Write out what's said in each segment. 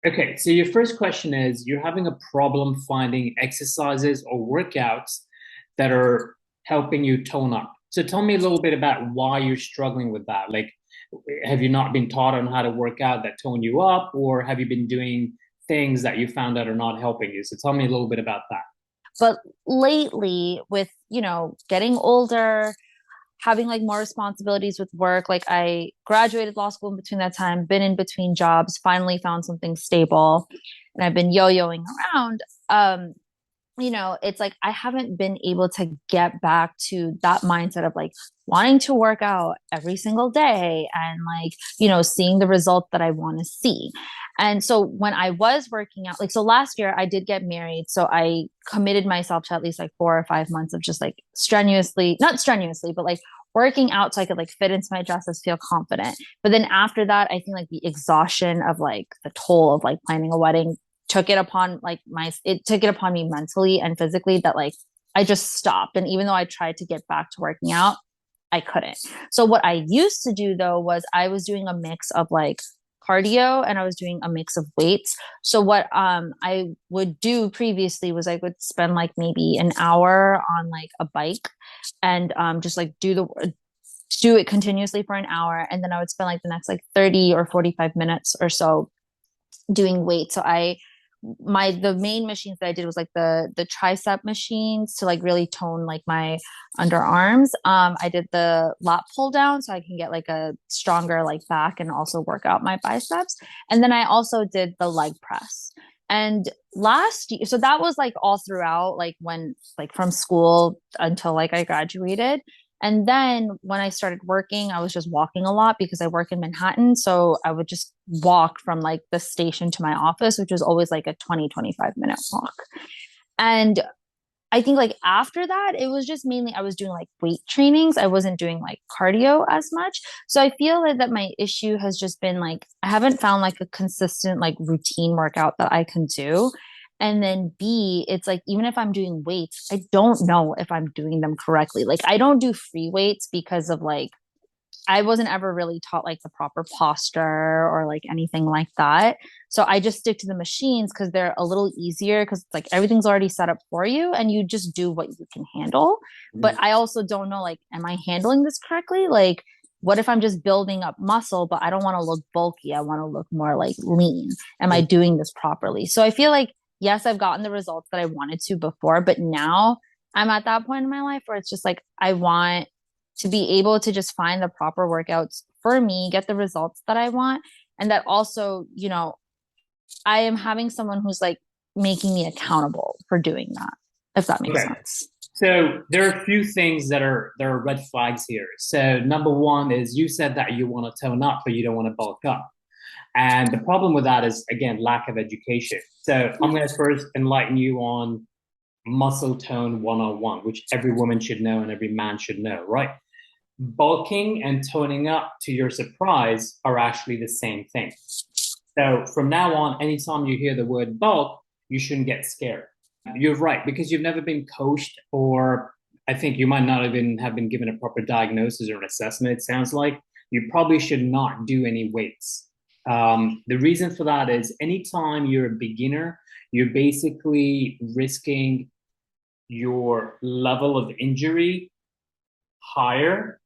Okay, so your first question is you're having a problem finding exercises or workouts that are helping you tone up. So tell me a little bit about why you're struggling with that. Like, have you not been taught on how to work out that tone you up, or have you been doing things that you found that are not helping you? So tell me a little bit about that. But lately, with, getting older, having like more responsibilities with work, like I graduated law school in between that time, been in between jobs, finally found something stable, and I've been yo-yoing around. It's like I haven't been able to get back to that mindset of like wanting to work out every single day and like, seeing the result that I want to see. And so when I was working out, like, so last year I did get married. So I committed myself to at least like 4 or 5 months of just like strenuously, not strenuously, but like working out so I could like fit into my dresses, feel confident. But then after that, I think like the exhaustion of like the toll of like planning a wedding took it upon me mentally and physically that like I just stopped. And even though I tried to get back to working out, I couldn't. So what I used to do though was I was doing a mix of like cardio and I was doing a mix of weights. So what I would do previously was I would spend like maybe an hour on like a bike and just like do it continuously for an hour, and then I would spend like the next like 30 or 45 minutes or so doing weight. So the main machines that I did was like the tricep machines to like really tone like my underarms. I did the lat pull down so I can get like a stronger like back and also work out my biceps. And then I also did the leg press. And last year, so that was like all throughout, like when like from school until like I graduated. And then when I started working, I was just walking a lot because I work in Manhattan. So I would just walk from like the station to my office, which was always like a 20-25 minute walk. And I think like after that, it was just mainly I was doing like weight trainings. I wasn't doing like cardio as much. So I feel like that my issue has just been like I haven't found like a consistent like routine workout that I can do. And then B, it's like even if I'm doing weights, I don't know if I'm doing them correctly. Like I don't do free weights because of like I wasn't ever really taught like the proper posture or like anything like that. So I just stick to the machines because they're a little easier because it's like everything's already set up for you and you just do what you can handle. But I also don't know, like, am I handling this correctly? Like, what if I'm just building up muscle, but I don't want to look bulky? I want to look more like lean. Am I doing this properly? So I feel like, yes, I've gotten the results that I wanted to before, but now I'm at that point in my life where it's just like, I want to be able to just find the proper workouts for me, get the results that I want. And that also, I am having someone who's like making me accountable for doing that, if that makes Okay. sense. So there are a few things that are red flags here. So number one is you said that you want to tone up, but you don't want to bulk up. And the problem with that is, again, lack of education. So I'm going to first enlighten you on muscle tone 101, which every woman should know and every man should know, right? Bulking and toning up, to your surprise, are actually the same thing. So from now on, anytime you hear the word bulk, you shouldn't get scared. You're right, because you've never been coached, or I think you might not even have been given a proper diagnosis or an assessment, it sounds like. You probably should not do any weights. The reason for that is anytime you're a beginner, you're basically risking your level of injury higher,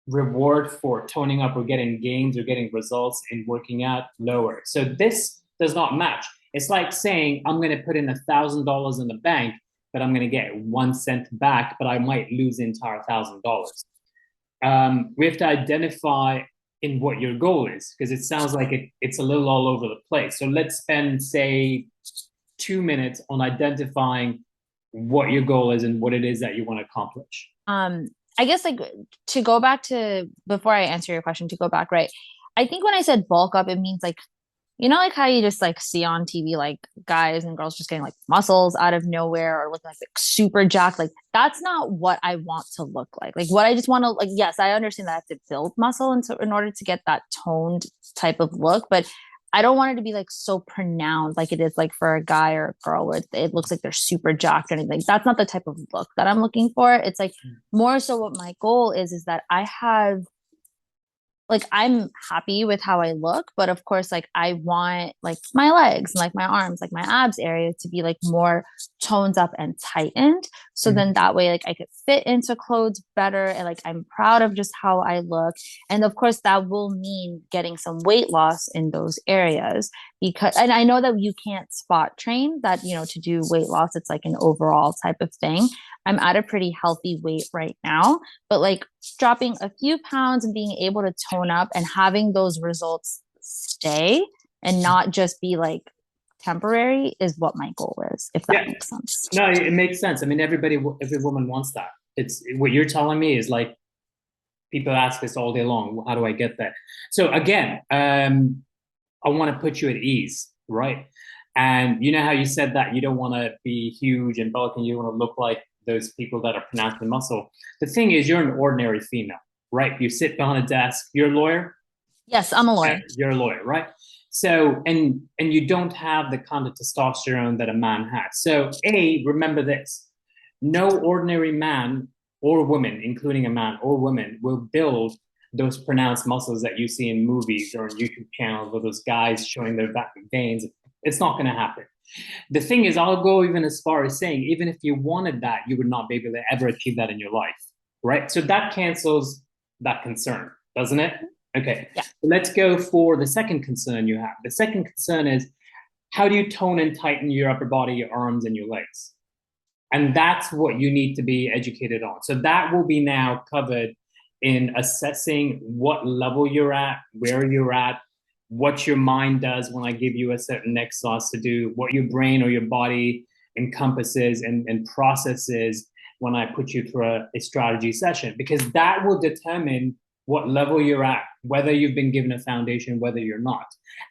reward for toning up or getting gains or getting results in working out lower. So this does not match. It's like saying I'm going to put in $1,000 in the bank, but I'm going to get 1 cent back, but I might lose the entire $1,000. We have to identify in what your goal is because it sounds like it's a little all over the place. So let's spend, say, 2 minutes on identifying what your goal is and what it is that you want to accomplish. Um, I guess like to go back to before I answer your question, to go back, right? I think when I said bulk up, it means like like how you just like see on TV, like guys and girls just getting like muscles out of nowhere or looking like super jacked. Like that's not what I want to look like. Like what I just want to like, yes, I understand that I have to build muscle and so in order to get that toned type of look, but I don't want it to be like so pronounced like it is like for a guy or a girl where it looks like they're super jacked or anything. That's not the type of look that I'm looking for. It's like more so what my goal is that I have like I'm happy with how I look, but of course, like I want like my legs, like my arms, like my abs area to be like more toned up and tightened. So Mhm. then that way, like I could fit into clothes better and like I'm proud of just how I look. And of course, that will mean getting some weight loss in those areas because, and I know that you can't spot train that, to do weight loss, it's like an overall type of thing. I'm at a pretty healthy weight right now, but like dropping a few pounds and being able to tone up and having those results stay and not just be like temporary is what my goal is, if that Yeah, makes sense. no, it makes sense. I mean, every woman wants that. It's what you're telling me is like people ask this all day long. How do I get that? So again, I want to put you at ease, right? And you know how you said that you don't want to be huge and bulky, you want to look like those people that are pronounced in muscle. The thing is, you're an ordinary female, right? You sit behind a desk. You're a lawyer. Yes, I'm a Yeah, lawyer. you're a lawyer, right? So, and you don't have the kind of testosterone that a man has. So, remember this: no ordinary man or woman, including a man or woman, will build those pronounced muscles that you see in movies or on YouTube channels with those guys showing their back veins. It's not going to happen. The thing is, I'll go even as far as saying, even if you wanted that, you would not be able to ever achieve that in your life, right? So that cancels that concern, doesn't it? Okay, Yeah. let's go for the second concern you have. The second concern is how do you tone and tighten your upper body, your arms, and your legs? And that's what you need to be educated on. So that will be now covered in assessing what level you're at, where you're at, what your mind does when I give you a certain exercise to do, what your brain or your body encompasses and processes when I put you through a strategy session, because that will determine what level you're at, whether you've been given a foundation, whether you're not.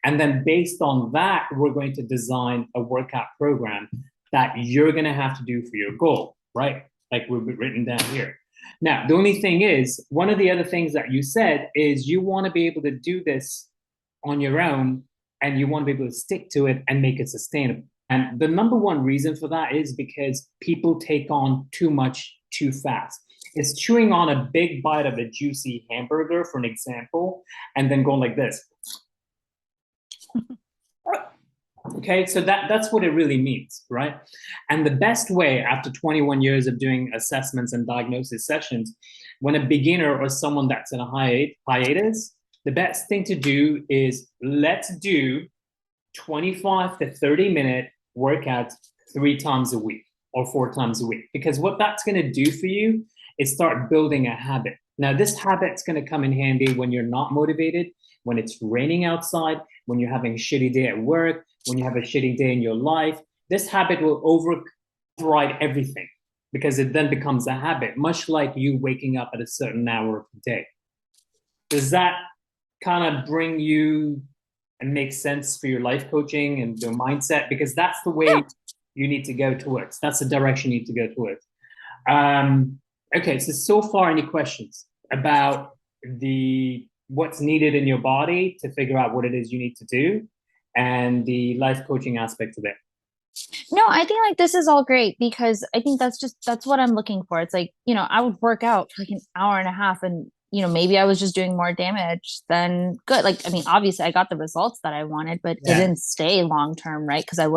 And then based on that, we're going to design a workout program that you're going to have to do for your goal, right? Like we've written down here. Now, the only thing is, one of the other things that you said is you want to be able to do this on your own and you want to be able to stick to it and make it sustainable. And the number one reason for that is because people take on too much too fast. It's chewing on a big bite of a juicy hamburger, for an example, and then going like this. Okay, so that's what it really means, right? And the best way after 21 years of doing assessments and diagnosis sessions, when a beginner or someone that's in a hiatus, the best thing to do is let's do 25 to 30-minute workouts 3 times a week or 4 times a week. Because what that's going to do for you is start building a habit. Now, this habit's going to come in handy when you're not motivated, when it's raining outside, when you're having a shitty day at work, when you have a shitty day in your life. This habit will override everything because it then becomes a habit, much like you waking up at a certain hour of the day. Does that kind of bring you and make sense for your life coaching and your mindset? Because that's the Yeah. way you need to go towards. That's the direction you need to go towards. Okay, so far, any questions about the what's needed in your body to figure out what it is you need to do and the life coaching aspect of it? No, I think like this is all great because I think that's what I'm looking for. It's like, I would work out for like an hour and a half and maybe I was just doing more damage than good. Like, I mean, obviously I got the results that I wanted, but it didn't stay long term, right? Because I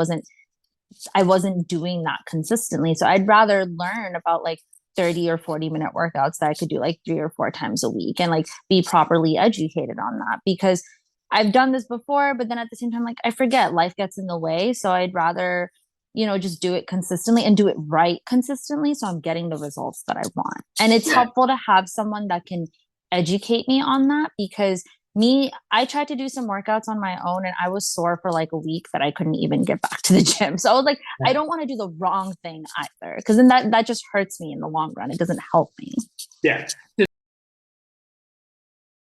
wasn't doing that consistently. So I'd rather learn about like 30 or 40-minute workouts that I could do like 3 or 4 times a week and like be properly educated on that because I've done this before, but then at the same time, like I forget life gets in the way. So I'd rather, just do it consistently and do it right consistently. So I'm getting the results that I want. And it's helpful to have someone that can educate me on that because I tried to do some workouts on my own and I was sore for like a week that I couldn't even get back to the gym. So I was like, I don't want to do the wrong thing either because then that just hurts me in the long run. It doesn't help me. Yeah. So